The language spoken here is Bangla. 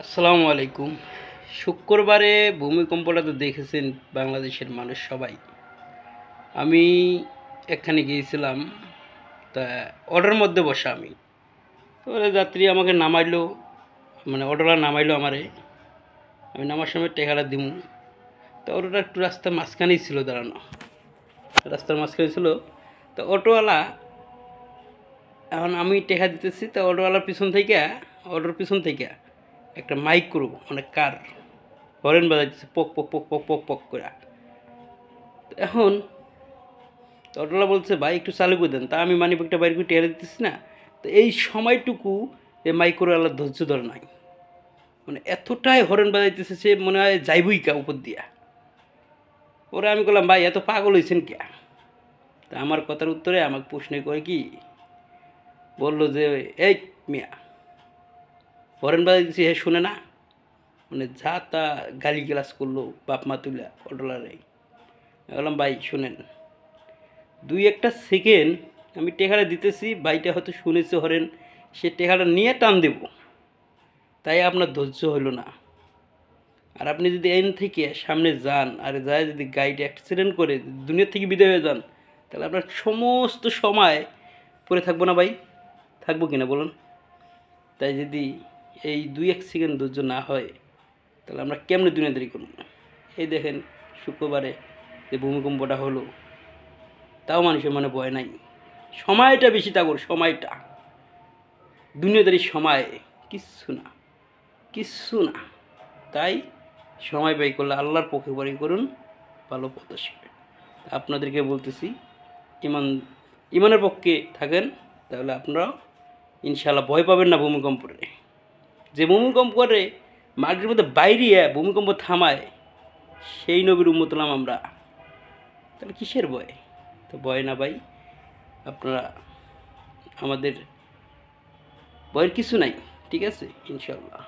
আসসালামু আলাইকুম। শুক্রবারে ভূমিকম্পটা তো দেখেছেন বাংলাদেশের মানুষ সবাই। আমি এখানে গিয়েছিলাম, তা অটোর মধ্যে বসা আমি। এবারে যাত্রী আমাকে নামাইলো, মানে অটোলা নামাইলো আমারে। আমি নামার সময় টেকাটা দিমু, তা অটোটা একটু রাস্তার মাঝখানেই ছিল দাঁড়ানো, রাস্তার মাঝখানে ছিল। তো অটোওয়ালা, এখন আমি টেকা দিতেছি, তা অটোওয়ালার অটোর পিছন থেকে একটা মাইক্রো মানে কার হরেন বাজাইতেছে, পক পক পক পক পক পক করে। এখন অটোলা বলছে, ভাই একটু চালু করে দেন। তা আমি মানিব্যাগটা বাইরে করে টেরে দিতেছি না। তো এই সময়টুকু এ মাইক্রোওয়ালার ধৈর্য ধরে নাই, মানে এতটাই হরেন বাজাইতেছে, সে মনে হয় যাইবই কা উপর দিয়া। ওরা আমি বললাম, ভাই এত পাগল হয়েছেন কে? তা আমার কথার উত্তরে আমাকে প্রশ্ন করে কি বললো যে, এই মিয়া, হরেন বাজাইতেছি হে শুনে না? মানে যা তা গালি গ্লাস করলো বাপ মা তুলা অটোলারে। বললাম, ভাই শুনেন, দুই একটা সেকেন্ড আমি টেকাটা দিতেছি, ভাইটা হয়তো শুনেছে হরেন, সে টেকাটা নিয়ে টান দেব, তাই আপনার ধৈর্য হলো না। আর আপনি যদি এন থেকে সামনে যান আর যায় যদি গাড়িটা অ্যাক্সিডেন্ট করে দুনিয়া থেকে বিদায় হয়ে যান, তাহলে আপনার সমস্ত সময় পড়ে থাকবো না ভাই? থাকবো কিনা বলুন? তাই যদি এই দুই এক সেকেন্ড ধৈর্য না হয়, তাহলে আমরা কেমনে দুনিয়াদারি করব? এই দেখেন, শুক্রবারে যে ভূমিকম্পটা হলো, তাও মানুষের মনে ভয় নাই। সময়টা বেশি থাকুন, সময়টা দুনিয়াদারির সময় কিচ্ছু না, কিচ্ছু না। তাই সময় ব্যয় করলে আল্লাহর পক্ষে বাড়ি করুন, ভালো পথ আসবে। আপনাদেরকে বলতেছি, ইমানের পক্ষে থাকেন, তাহলে আপনারা ইনশাআল্লাহ ভয় পাবেন না ভূমিকম্পরে। যে ভূমিকম্প করে মাটির মধ্যে বাইরে ভূমিকম্প থামায়, সেই নবীর উম্মত হলাম আমরা। তাহলে কিসের ভয়? তো ভয় না ভাই, আপনারা, আমাদের ভয়ের কিছু নাই, ঠিক আছে ইনশাআল্লাহ।